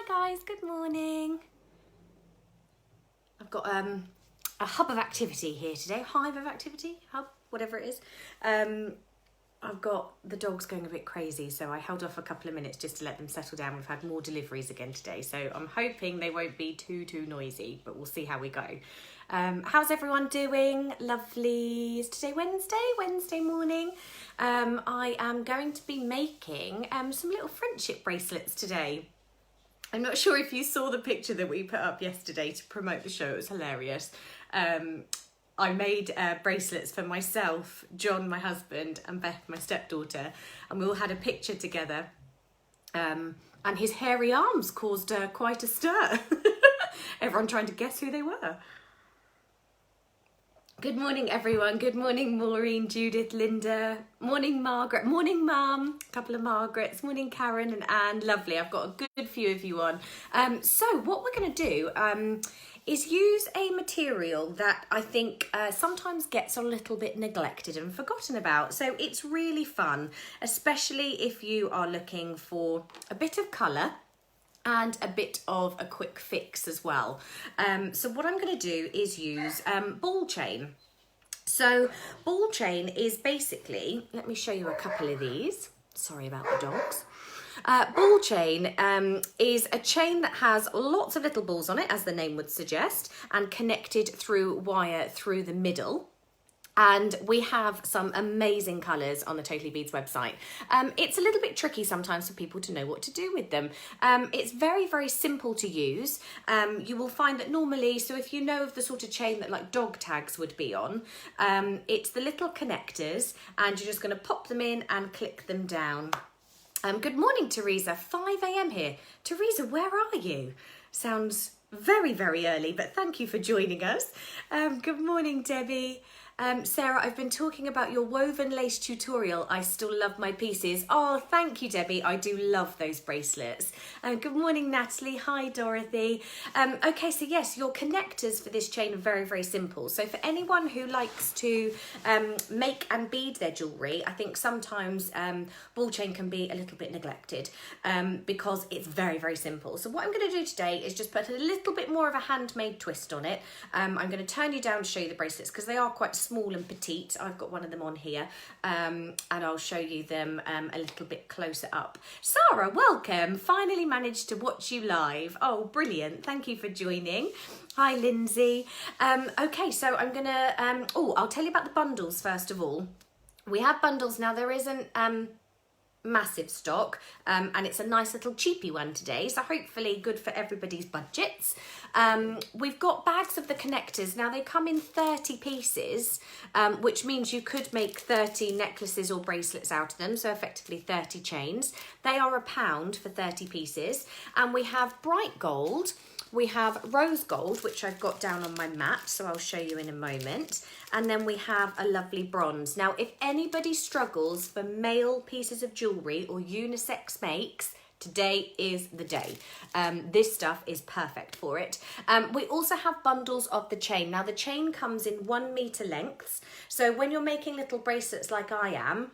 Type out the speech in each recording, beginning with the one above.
guys, good morning. I've got a hub of activity here today, hive of activity, hub, whatever it is. I've got the dogs going a bit crazy, so I held off a couple of minutes just to let them settle down. We've had more deliveries again today, so I'm hoping they won't be too noisy, but we'll see how we go. How's everyone doing? Lovely. Is today Wednesday morning. I am going to be making some little friendship bracelets today. I'm not sure if you saw the picture that we put up yesterday to promote the show. It was hilarious. I made bracelets for myself, John, my husband, and Beth, my stepdaughter, and we all had a picture together. And his hairy arms caused quite a stir. Everyone trying to guess who they were. Good morning, everyone. Good morning, Maureen, Judith, Linda. Morning, Margaret. Morning, Mum. A couple of Margarets. Morning, Karen and Anne. Lovely. I've got a good few of you on. So what we're going to do is use a material that I think sometimes gets a little bit neglected and forgotten about. So it's really fun, especially if you are looking for a bit of colour and a bit of a quick fix as well. So what I'm going to do is use ball chain. So ball chain is basically, let me show you a couple of these. Sorry about the dogs. Ball chain is a chain that has lots of little balls on it, as the name would suggest, and connected through wire through the middle. And we have some amazing colours on the Totally Beads website. It's a little bit tricky sometimes for people to know what to do with them. It's very simple to use. You will find that normally, so if you know of the sort of chain that like dog tags would be on, it's the little connectors, and you're just going to pop them in and click them down. Good morning, Teresa. 5 a.m. here. Teresa, where are you? Sounds very early, but thank you for joining us. Good morning, Debbie. Sarah, I've been talking about your woven lace tutorial. I still love my pieces. Oh, thank you, Debbie. I do love those bracelets. Good morning, Natalie. Hi, Dorothy. Okay, so yes, your connectors for this chain are very simple. So for anyone who likes to make and bead their jewellery, I think sometimes ball chain can be a little bit neglected because it's very simple. So what I'm going to do today is just put a little bit more of a handmade twist on it. I'm going to turn you down to show you the bracelets because they are quite small and petite. I've got one of them on here and I'll show you them a little bit closer up. Sarah, welcome. Finally managed to watch you live. Oh, brilliant. Thank you for joining. Hi, Lindsay. Okay, so I'm gonna I'll tell you about the bundles first of all. We have bundles now. There isn't massive stock and it's a nice little cheapy one today, so hopefully good for everybody's budgets. We've got bags of the connectors. Now they come in 30 pieces, which means you could make 30 necklaces or bracelets out of them, so effectively 30 chains. They are £1 for 30 pieces, and we have bright gold. We have rose gold, which I've got down on my mat, so I'll show you in a moment. And then we have a lovely bronze. Now, if anybody struggles for male pieces of jewellery or unisex makes, today is the day. This stuff is perfect for it. We also have bundles of the chain. Now, the chain comes in 1 metre lengths. So when you're making little bracelets like I am,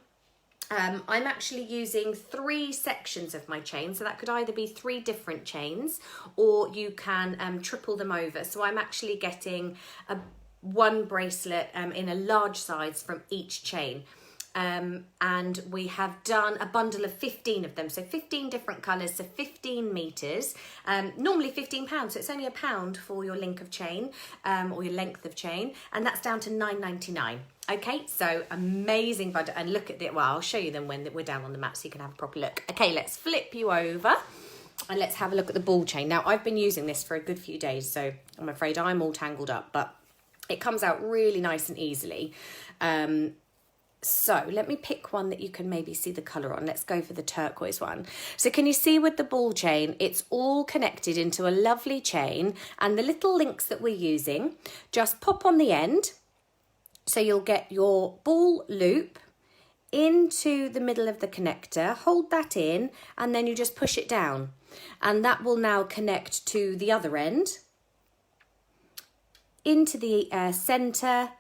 I'm actually using 3 sections of my chain, so that could either be 3 different chains or you can triple them over. So I'm actually getting one bracelet in a large size from each chain. And we have done a bundle of 15 of them, so 15 different colours, so 15 metres, normally £15, so it's only £1 for your link of chain or your length of chain, and that's down to £9.99. Okay, so amazing bundle, and look at it. Well, I'll show you them when we're down on the map so you can have a proper look. Okay, let's flip you over and let's have a look at the ball chain. Now, I've been using this for a good few days, so I'm afraid I'm all tangled up, but it comes out really nice and easily. So let me pick one that you can maybe see the colour on. Let's go for the turquoise one. So can you see with the ball chain, it's all connected into a lovely chain, and the little links that we're using just pop on the end. So you'll get your ball loop into the middle of the connector, hold that in, and then you just push it down. And that will now connect to the other end, into the centre,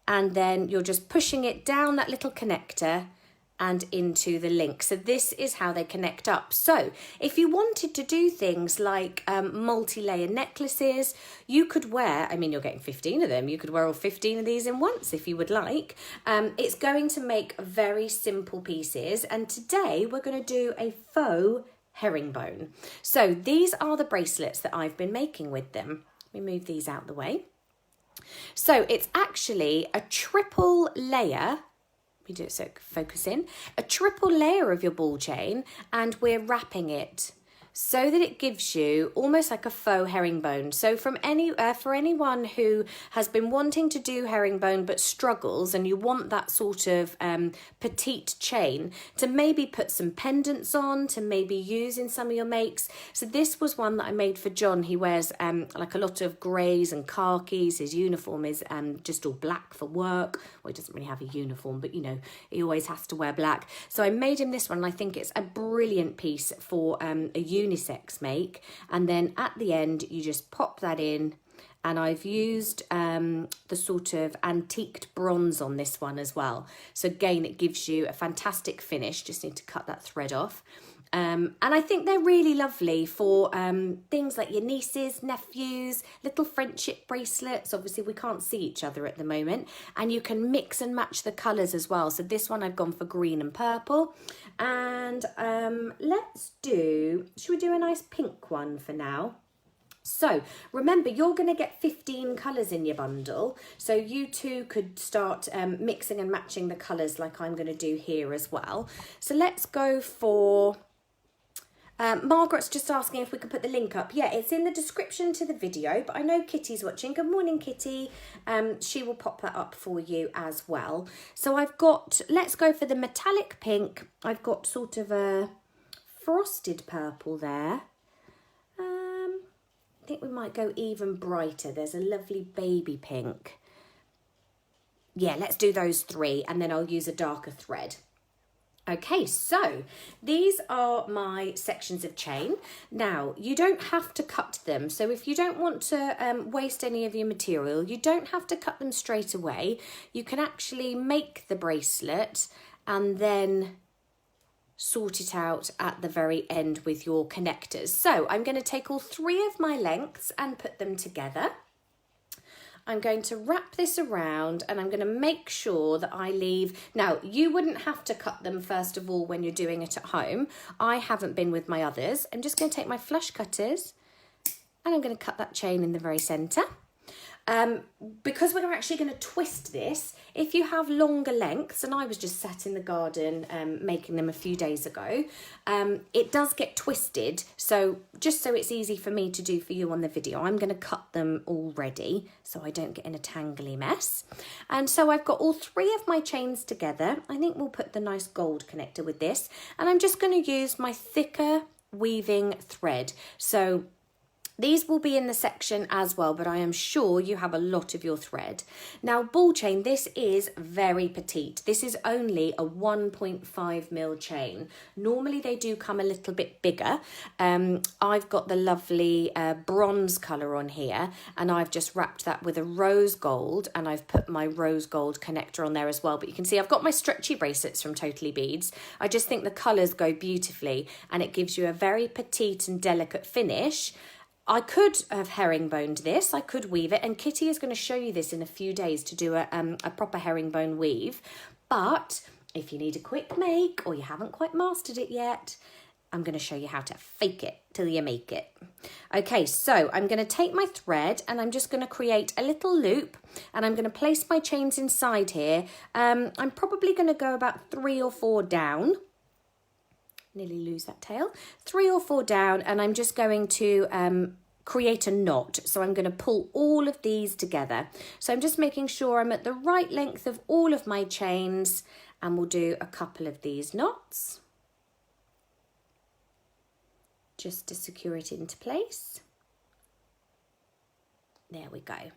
and then you're just pushing it down that little connector and into the link. So this is how they connect up. So if you wanted to do things like multi-layer necklaces, you could wear, I mean, you're getting 15 of them. You could wear all 15 of these in once if you would like. It's going to make very simple pieces. And today we're going to do a faux herringbone. So these are the bracelets that I've been making with them. Let me move these out the way. So it's actually a triple layer. We do it so focus in. A triple layer of your ball chain, and we're wrapping it so that it gives you almost like a faux herringbone. So for anyone who has been wanting to do herringbone but struggles, and you want that sort of petite chain to maybe put some pendants on, to maybe use in some of your makes. So this was one that I made for John. He wears like a lot of greys and khakis. His uniform is just all black for work. Well, he doesn't really have a uniform, but you know, he always has to wear black. So I made him this one, and I think it's a brilliant piece for a unisex make. And then at the end you just pop that in, and I've used the sort of antiqued bronze on this one as well. So again, it gives you a fantastic finish. Just need to cut that thread off. And I think they're really lovely for things like your nieces, nephews, little friendship bracelets. Obviously we can't see each other at the moment, and you can mix and match the colours as well. So this one I've gone for green and purple, and should we do a nice pink one for now? So remember, you're going to get 15 colours in your bundle, so you too could start mixing and matching the colours like I'm going to do here as well. So let's go for Margaret's just asking if we could put the link up. Yeah, it's in the description to the video, but I know Kitty's watching. Good morning, Kitty. She will pop that up for you as well. So I've got, let's go for the metallic pink. I've got sort of a frosted purple there. I think we might go even brighter. There's a lovely baby pink. Yeah, let's do those three, and then I'll use a darker thread. Okay, so these are my sections of chain. Now, you don't have to cut them. So if you don't want to waste any of your material, you don't have to cut them straight away. You can actually make the bracelet and then sort it out at the very end with your connectors. So I'm going to take all three of my lengths and put them together. I'm going to wrap this around, and I'm going to make sure that I leave. Now, you wouldn't have to cut them first of all when you're doing it at home. I haven't been with my others. I'm just going to take my flush cutters, and I'm going to cut that chain in the very centre. Because we're actually going to twist this, if you have longer lengths, and I was just sat in the garden making them a few days ago, it does get twisted. So just so it's easy for me to do for you on the video, I'm going to cut them already so I don't get in a tangly mess. And so I've got all three of my chains together. I think we'll put the nice gold connector with this, and I'm just going to use my thicker weaving thread. So these will be in the section as well, but I am sure you have a lot of your thread. Now, ball chain, this is very petite. This is only a 1.5 mil chain. Normally they do come a little bit bigger. I've got the lovely bronze colour on here, and I've just wrapped that with a rose gold, and I've put my rose gold connector on there as well. But you can see I've got my stretchy bracelets from Totally Beads. I just think the colours go beautifully, and it gives you a very petite and delicate finish. I could have herringboned this, I could weave it, and Kitty is going to show you this in a few days to do a proper herringbone weave. But if you need a quick make, or you haven't quite mastered it yet, I'm going to show you how to fake it till you make it. Okay, so I'm going to take my thread, and I'm just going to create a little loop, and I'm going to place my chains inside here. I'm probably going to go about 3 or 4 down. Nearly lose that tail. 3 or 4 down, and I'm just going to create a knot. So I'm going to pull all of these together. So I'm just making sure I'm at the right length of all of my chains, and we'll do a couple of these knots just to secure it into place. There we go.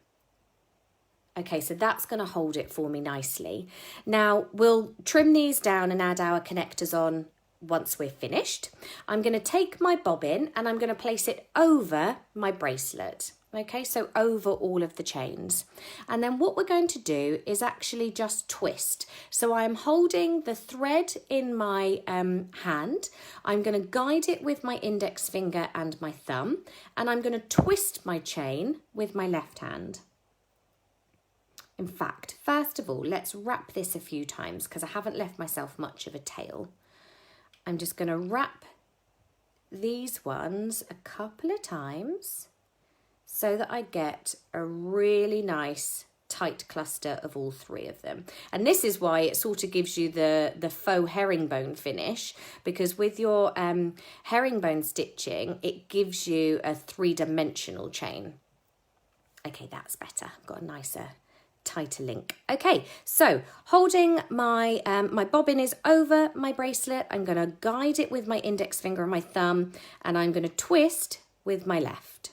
Okay, so that's going to hold it for me nicely. Now we'll trim these down and add our connectors on once we're finished. I'm going to take my bobbin, and I'm going to place it over my bracelet. Okay, so over all of the chains. And then what we're going to do is actually just twist. So I'm holding the thread in my hand. I'm going to guide it with my index finger and my thumb, and I'm going to twist my chain with my left hand. In fact, first of all, let's wrap this a few times because I haven't left myself much of a tail. I'm just going to wrap these ones a couple of times so that I get a really nice tight cluster of all three of them. And this is why it sort of gives you the faux herringbone finish, because with your herringbone stitching, it gives you a three-dimensional chain. Okay, that's better. I've got a nicer, tighter link. Okay, so holding my my bobbin is over my bracelet. I'm going to guide it with my index finger and my thumb, and I'm going to twist with my left.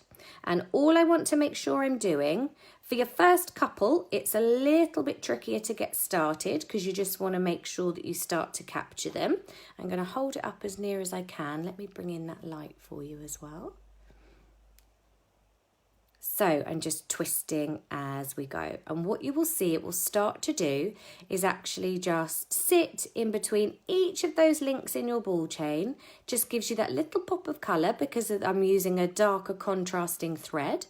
And all I want to make sure I'm doing, for your first couple, it's a little bit trickier to get started because you just want to make sure that you start to capture them. I'm going to hold it up as near as I can. Let me bring in that light for you as well. So I'm just twisting as we go. And what you will see it will start to do is actually just sit in between each of those links in your ball chain. Just gives you that little pop of colour because I'm using a darker contrasting thread.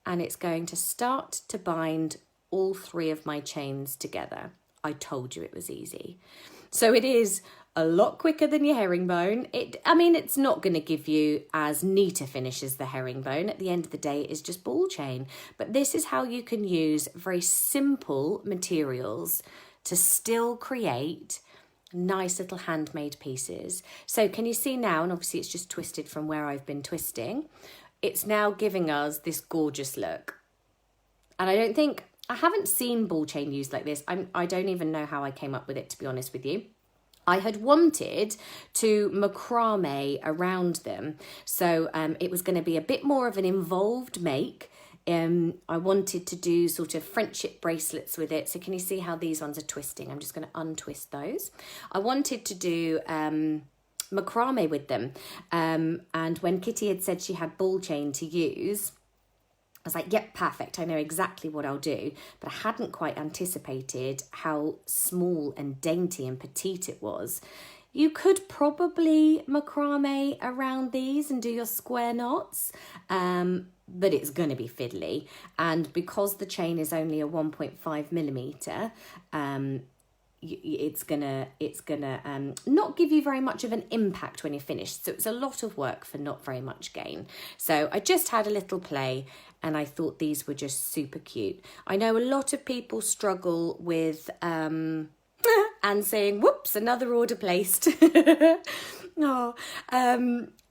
And it's going to start to bind all three of my chains together. I told you it was easy. So it is a lot quicker than your herringbone. It's not going to give you as neat a finish as the herringbone. At the end of the day, it is just ball chain. But this is how you can use very simple materials to still create nice little handmade pieces. So can you see now, and obviously it's just twisted from where I've been twisting, it's now giving us this gorgeous look. And I haven't seen ball chain used like this. I don't even know how I came up with it, to be honest with you. I had wanted to macrame around them. So it was going to be a bit more of an involved make. I wanted to do sort of friendship bracelets with it. So can you see how these ones are twisting? I'm just going to untwist those. I wanted to do macrame with them. And when Kitty had said she had ball chain to use, I was like, yep, perfect. I know exactly what I'll do. But I hadn't quite anticipated how small and dainty and petite it was. You could probably macrame around these and do your square knots, but it's going to be fiddly. And because the chain is only a 1.5 millimeter, it's gonna not give you very much of an impact when you're finished. So it's a lot of work for not very much gain. So I just had a little play and I thought these were just super cute. I know a lot of people struggle with and saying, whoops, another order placed. Oh,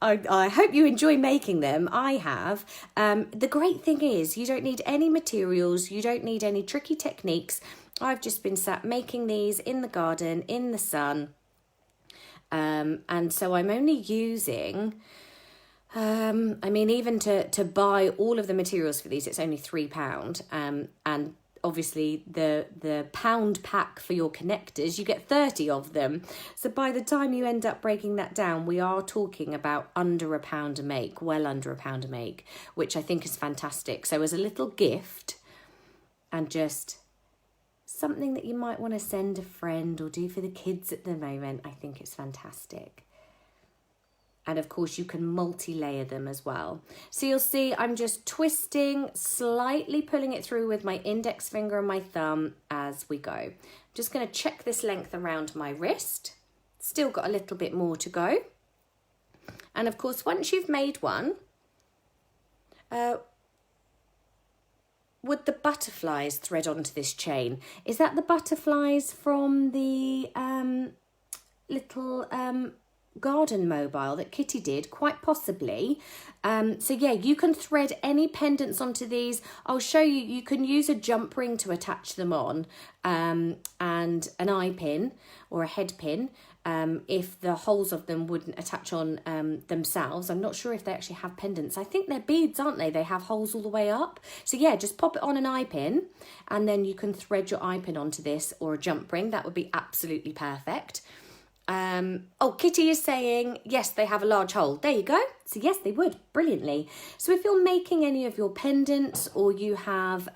I hope you enjoy making them. I have. The great thing is you don't need any materials. You don't need any tricky techniques. I've just been sat making these in the garden, in the sun. And so I'm only using, even to buy all of the materials for these, it's only £3. And obviously the pound pack for your connectors, you get 30 of them. So by the time you end up breaking that down, we are talking about under £1 a make, well under £1 a make, which I think is fantastic. So as a little gift and just something that you might want to send a friend or do for the kids at the moment, I think it's fantastic. And of course you can multi-layer them as well. So you'll see I'm just twisting, slightly pulling it through with my index finger and my thumb as we go. I'm just going to check this length around my wrist. Still got a little bit more to go. And of course, once you've made one, would the butterflies thread onto this chain? Is that the butterflies from the little garden mobile that Kitty did? Quite possibly. So yeah, you can thread any pendants onto these. I'll show you, you can use a jump ring to attach them on, and an eye pin or a head pin. If the holes of them wouldn't attach on themselves. I'm not sure if they actually have pendants. I think they're beads, aren't they? They have holes all the way up. So yeah, just pop it on an eye pin and then you can thread your eye pin onto this or a jump ring. That would be absolutely perfect. Oh, Kitty is saying, yes, they have a large hole. There you go. So yes, they would. Brilliantly. So if you're making any of your pendants, or you have,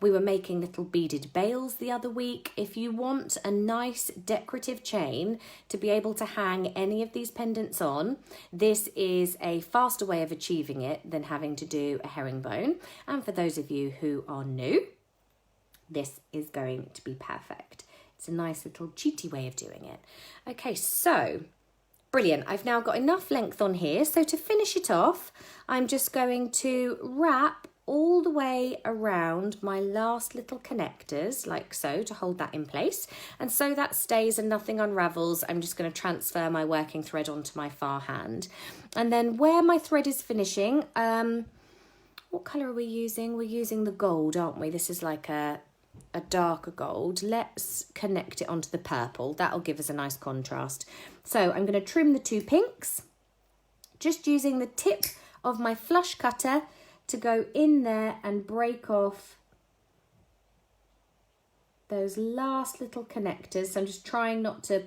we were making little beaded bails the other week. If you want a nice decorative chain to be able to hang any of these pendants on, this is a faster way of achieving it than having to do a herringbone. And for those of you who are new, this is going to be perfect. It's a nice little cheaty way of doing it. Okay, so brilliant. I've now got enough length on here. So to finish it off, I'm just going to wrap all the way around my last little connectors, like so, to hold that in place. And so that stays and nothing unravels, I'm just going to transfer my working thread onto my far hand. And then where my thread is finishing, what colour are we using? We're using the gold, aren't we? This is like a darker gold. Let's connect it onto the purple. That'll give us a nice contrast. So I'm going to trim the two pinks, just using the tip of my flush cutter to go in there and break off those last little connectors. So I'm just trying not to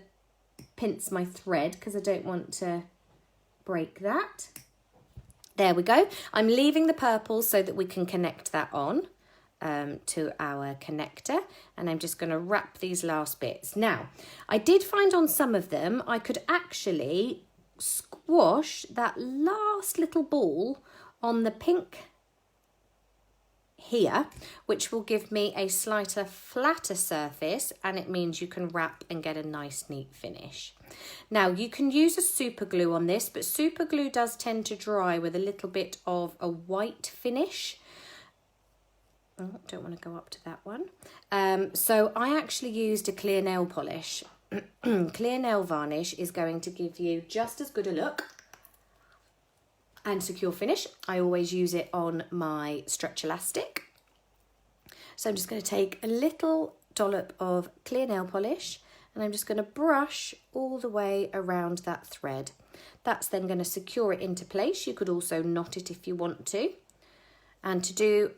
pinch my thread because I don't want to break that. There we go. I'm leaving the purple so that we can connect that on to our connector, and I'm just going to wrap these last bits. Now, I did find on some of them I could actually squash that last little ball on the pink here, which will give me a slightly flatter surface, and it means you can wrap and get a nice neat finish. Now you can use a super glue on this, but super glue does tend to dry with a little bit of a white finish. Oh, don't want to go up to that one. So I actually used a clear nail polish. Clear nail varnish is going to give you just as good a look and secure finish. I always use it on my stretch elastic. So I'm just going to take a little dollop of clear nail polish, and I'm just going to brush all the way around that thread. That's then going to secure it into place. You could also knot it if you want to. And to do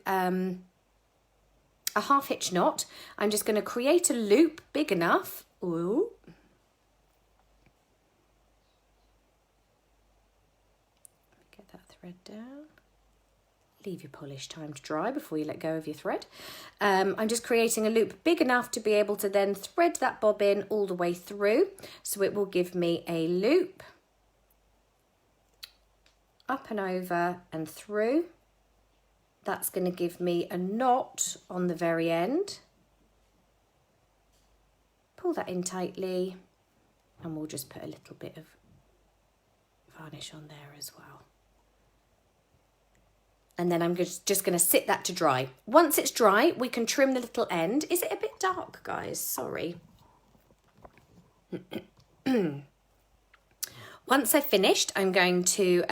a half hitch knot, I'm just going to create a loop big enough. Ooh. Get that thread down. Leave your polish time to dry before you let go of your thread. I'm just creating a loop big enough to be able to then thread that bobbin all the way through. So it will give me a loop up and over and through. That's going to give me a knot on the very end. Pull that in tightly, and we'll just put a little bit of varnish on there as well. And then I'm just going to sit that to dry. Once it's dry, we can trim the little end. Is it a bit dark, guys? Sorry. Once I've finished, I'm going to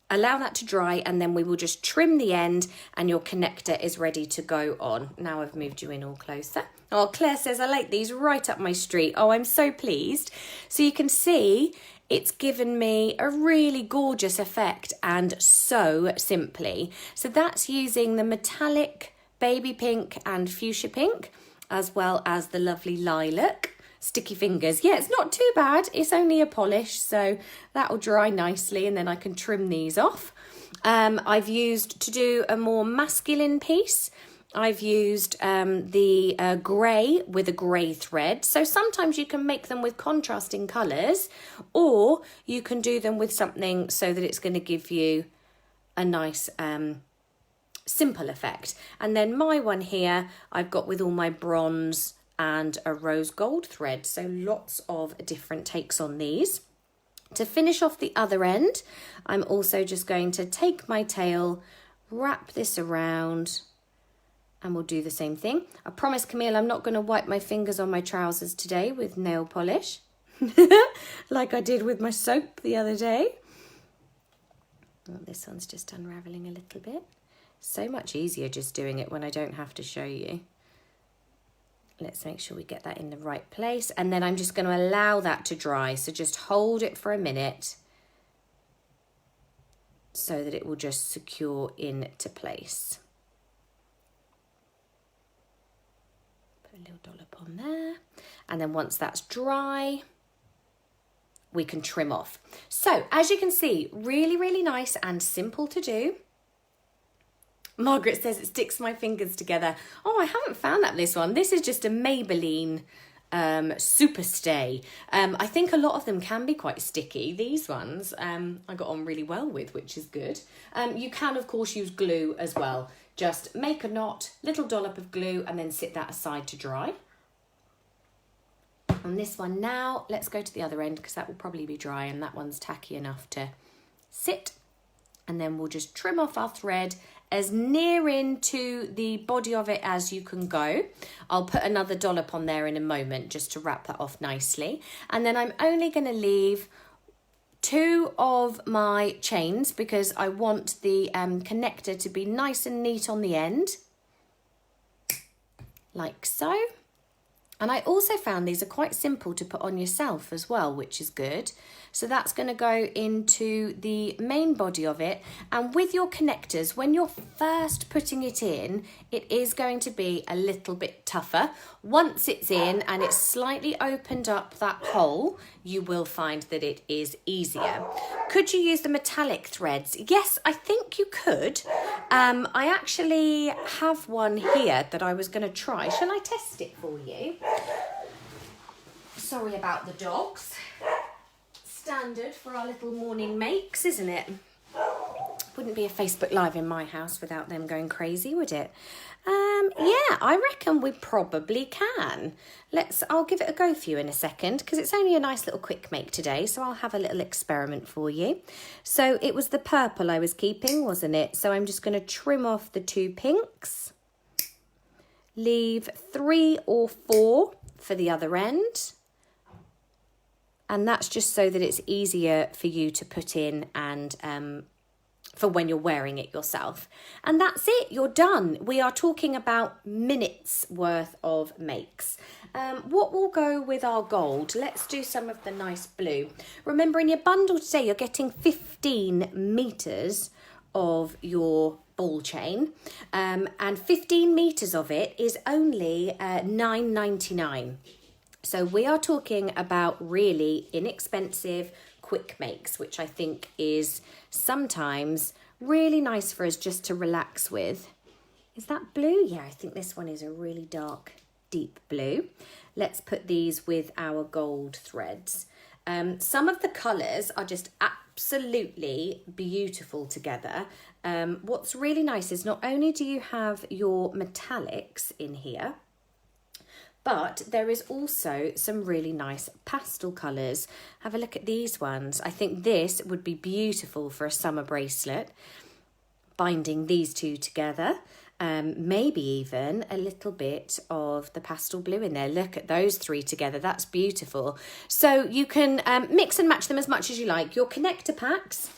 allow that to dry, and then we will just trim the end, and your connector is ready to go on. Now I've moved you in all closer. Oh, Claire says, I like these right up my street. Oh, I'm so pleased. So you can see it's given me a really gorgeous effect, and so simply. So that's using the metallic baby pink and fuchsia pink, as well as the lovely lilac. Sticky fingers. Yeah, it's not too bad. It's only a polish, so that'll dry nicely, and then I can trim these off. I've used, to do a more masculine piece, I've used the grey with a grey thread. So sometimes you can make them with contrasting colours, or you can do them with something so that it's going to give you a nice simple effect. And then my one here, I've got with all my bronze and a rose gold thread, so lots of different takes on these. To finish off the other end, I'm also just going to take my tail, wrap this around, and we'll do the same thing. I promise, Camille, I'm not going to wipe my fingers on my trousers today with nail polish like I did with my soap the other day. Oh, this one's just unraveling a little bit. So much easier just doing it when I don't have to show you. Let's make sure we get that in the right place. And then I'm just going to allow that to dry. So just hold it for a minute so that it will just secure into place. Put a little dollop on there. And then once that's dry, we can trim off. So as you can see, really, really nice and simple to do. Margaret says it sticks my fingers together. Oh, I haven't found that this one. This is just a Maybelline super stay. I think a lot of them can be quite sticky. These ones I got on really well with, which is good. You can of course use glue as well. Just make a knot, little dollop of glue, and then sit that aside to dry. On this one now, let's go to the other end because that will probably be dry, and that one's tacky enough to sit. And then we'll just trim off our thread as near into the body of it as you can go. I'll put another dollop on there in a moment just to wrap that off nicely. And then I'm only going to leave 2 of my chains because I want the connector to be nice and neat on the end, like so. And I also found these are quite simple to put on yourself as well, which is good. So that's going to go into the main body of it. And with your connectors, when you're first putting it in, it is going to be a little bit tougher. Once it's in and it's slightly opened up that hole, you will find that it is easier. Could you use the metallic threads? Yes, I think you could. I actually have one here that I was going to try. Shall I test it for you? Sorry about the dogs. Standard for our little morning makes, isn't it? Wouldn't be a Facebook Live in my house without them going crazy, would it? Yeah, I reckon we probably can. I'll give it a go for you in a second because it's only a nice little quick make today, so I'll have a little experiment for you. So it was the purple I was keeping, wasn't it? So I'm just going to trim off the 2 pinks. Leave 3 or 4 for the other end. And that's just so that it's easier for you to put in and for when you're wearing it yourself. And that's it, you're done. We are talking about minutes worth of makes. What will go with our gold? Let's do some of the nice blue. Remember, in your bundle today, you're getting 15 meters of your ball chain, and 15 meters of it is only $9.99. So we are talking about really inexpensive, quick makes, which I think is sometimes really nice for us just to relax with. Is that blue? Yeah, I think this one is a really dark, deep blue. Let's put these with our gold threads. Some of the colours are just absolutely beautiful together. What's really nice is not only do you have your metallics in here, but there is also some really nice pastel colours. Have a look at these ones. I think this would be beautiful for a summer bracelet. Binding these 2 together. Maybe even a little bit of the pastel blue in there. Look at those 3 together. That's beautiful. So you can mix and match them as much as you like. Your connector packs,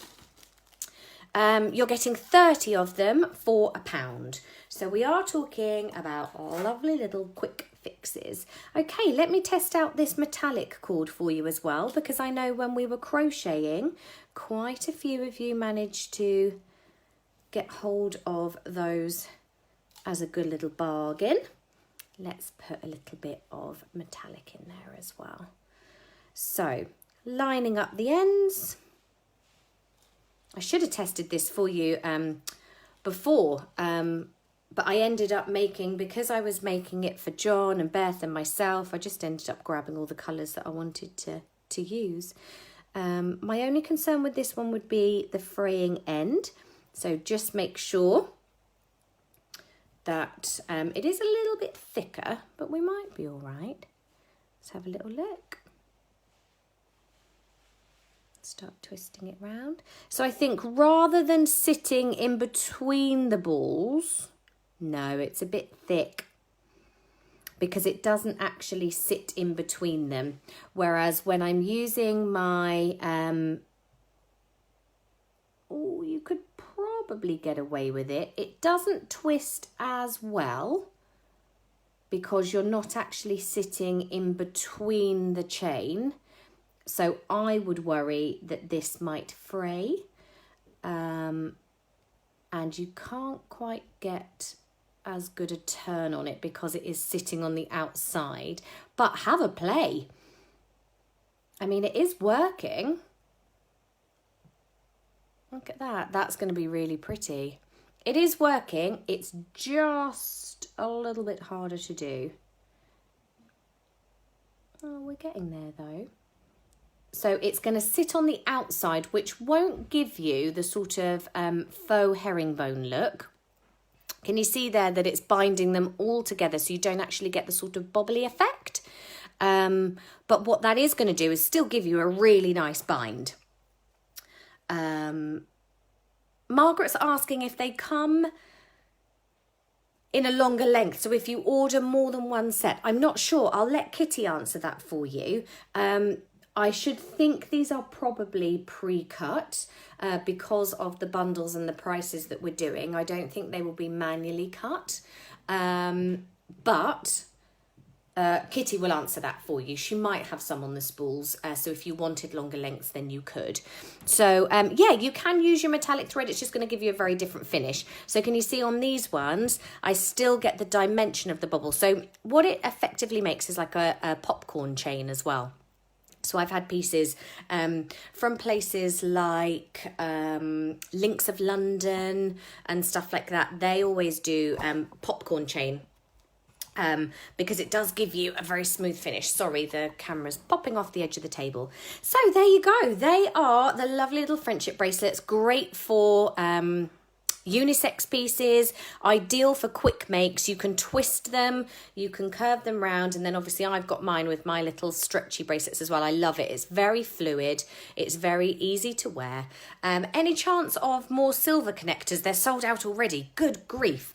you're getting 30 of them for £1. So we are talking about lovely little quick fixes. Okay, let me test out this metallic cord for you as well, because I know when we were crocheting, quite a few of you managed to get hold of those as a good little bargain. Let's put a little bit of metallic in there as well. So, lining up the ends. I should have tested this for you before, but I ended up making, because I was making it for John and Beth and myself, I just ended up grabbing all the colours that I wanted to use. My only concern with this one would be the fraying end. So just make sure that it is a little bit thicker, but we might be all right. Let's have a little look. Start twisting it round. So I think rather than sitting in between the balls, no, it's a bit thick because it doesn't actually sit in between them. Whereas when I'm using my, you could probably get away with it. It doesn't twist as well because you're not actually sitting in between the chain. So I would worry that this might fray, and you can't quite get as good a turn on it because it is sitting on the outside. But have a play. I mean, it is working. Look at that. That's going to be really pretty. It is working. It's just a little bit harder to do. Oh, we're getting there though. So it's going to sit on the outside, which won't give you the sort of faux herringbone look. Can you see there that it's binding them all together so you don't actually get the sort of bobbly effect? But what that is going to do is still give you a really nice bind. Margaret's asking if they come in a longer length. So if you order more than one set, I'm not sure. I'll let Kitty answer that for you. I should think these are probably pre-cut because of the bundles and the prices that we're doing. I don't think they will be manually cut. But Kitty will answer that for you. She might have some on the spools. So if you wanted longer lengths, then you could. So yeah, you can use your metallic thread. It's just going to give you a very different finish. So can you see on these ones, I still get the dimension of the bubble. So what it effectively makes is like a popcorn chain as well. So I've had pieces from places like Links of London and stuff like that. They always do popcorn chain because it does give you a very smooth finish. Sorry, the camera's popping off the edge of the table. So there you go. They are the lovely little friendship bracelets. Great for unisex pieces, ideal for quick makes. You can twist them, you can curve them round, and then obviously I've got mine with my little stretchy bracelets as well. I love it. It's very fluid, it's very easy to wear. Any chance of more silver connectors? They're sold out already. Good grief.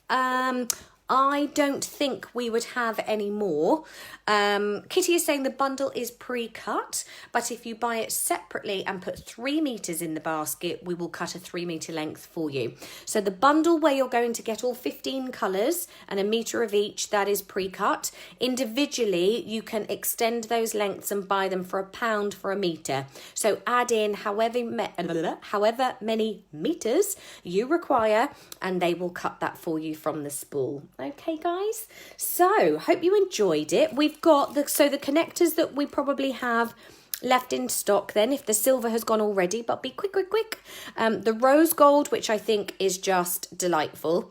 I don't think we would have any more. Kitty is saying the bundle is pre-cut, but if you buy it separately and put 3 meters in the basket, we will cut a 3 meter length for you. So the bundle where you're going to get all 15 colours and a meter of each, that is pre-cut. Individually, you can extend those lengths and buy them for £1 for a meter. So add in however many meters you require, and they will cut that for you from the spool. Okay, guys, so hope you enjoyed it. We've got the connectors that we probably have left in stock then, if the silver has gone already, but be quick. The rose gold, which I think is just delightful.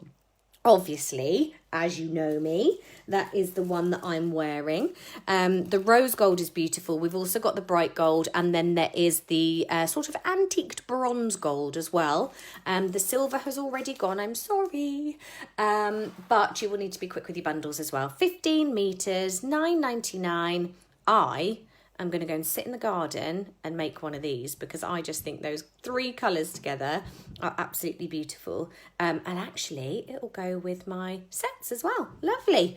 Obviously, as you know me, that is the one that I'm wearing. The rose gold is beautiful. We've also got the bright gold, and then there is the sort of antiqued bronze gold as well. The silver has already gone, I'm sorry. But you will need to be quick with your bundles as well. 15 meters, £9.99. I'm going to go and sit in the garden and make one of these because I just think those 3 colours together are absolutely beautiful. And actually, it'll go with my sets as well. Lovely.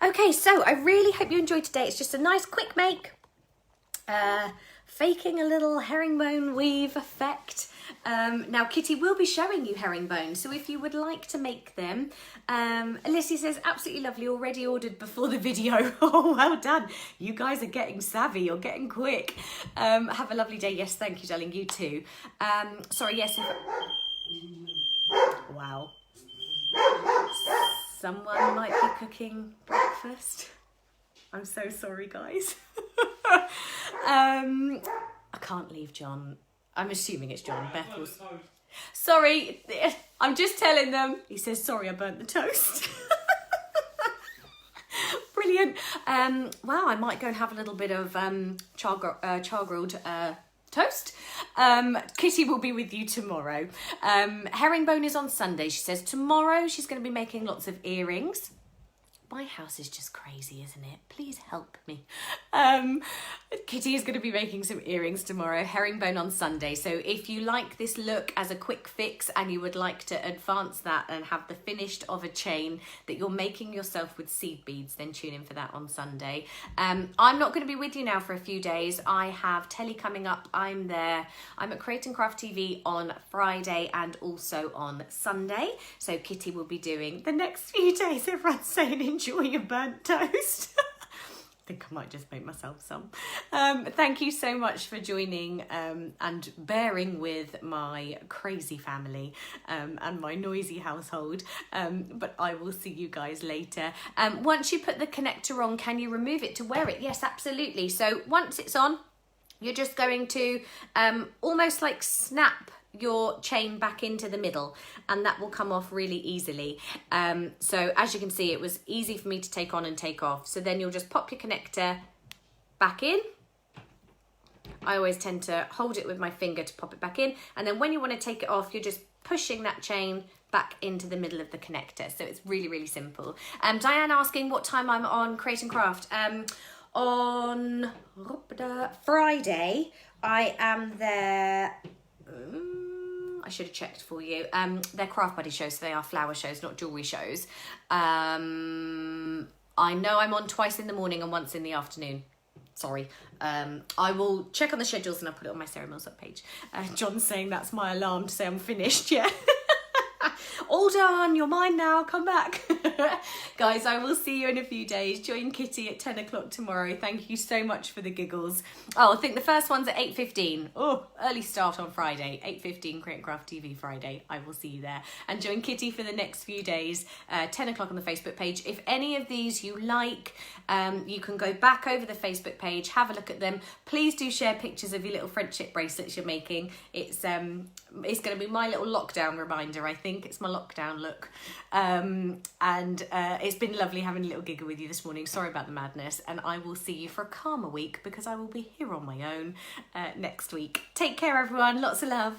Okay, so I really hope you enjoyed today. It's just a nice quick make. Faking a little herringbone weave effect. Now Kitty will be showing you herringbone, so if you would like to make them, Alicia says absolutely lovely, already ordered before the video. Oh, well done, you guys are getting savvy, you're getting quick. Have a lovely day. Yes, thank you darling, you too. Sorry, yes, wow, someone might be cooking breakfast. I'm so sorry, guys. I can't leave John. I'm assuming it's John. Beth was... Sorry, I'm just telling them. He says, sorry, I burnt the toast. Brilliant. Wow, I might go and have a little bit of char-grilled toast. Kitty will be with you tomorrow. Herringbone is on Sunday. She says tomorrow she's going to be making lots of earrings. My house is just crazy, isn't it? Please help me. Kitty is going to be making some earrings tomorrow, herringbone on Sunday. So if you like this look as a quick fix and you would like to advance that and have the finished of a chain that you're making yourself with seed beads, then tune in for that on Sunday. I'm not going to be with you now for a few days. I have telly coming up. I'm there. I'm at Create and Craft TV on Friday and also on Sunday. So Kitty will be doing the next few days. Everyone's saying enjoy your burnt toast. I think I might just make myself some. Thank you so much for joining and bearing with my crazy family and my noisy household. But I will see you guys later. Once you put the connector on, can you remove it to wear it? Yes, absolutely. So once it's on, you're just going to almost like snap your chain back into the middle, and that will come off really easily. So as you can see, it was easy for me to take on and take off. So then you'll just pop your connector back in. I always tend to hold it with my finger to pop it back in, and then when you want to take it off, you're just pushing that chain back into the middle of the connector. So it's really, really simple. Diane asking what time I'm on Create and Craft. On Friday, I am there. I should have checked for you. They're craft buddy shows, so they are flower shows, not jewellery shows. I know I'm on twice in the morning and once in the afternoon. Sorry. I will check on the schedules and I'll put it on my Sarah Millsap page. John's saying that's my alarm to say I'm finished. Yeah. All done, you're mine now, come back. Guys, I will see you in a few days. Join Kitty at 10 o'clock tomorrow. Thank you so much for the giggles. Oh, I think the first one's at 8:15. Oh, early start on Friday. 8:15 Create and Craft TV Friday. I will see you there. And join Kitty for the next few days, 10 o'clock on the Facebook page. If any of these you like, you can go back over the Facebook page, have a look at them. Please do share pictures of your little friendship bracelets you're making. It's going to be my little lockdown reminder, I think. It's my lockdown look. And it's been lovely having a little giggle with you this morning. Sorry about the madness. And I will see you for a calmer week because I will be here on my own next week. Take care, everyone. Lots of love.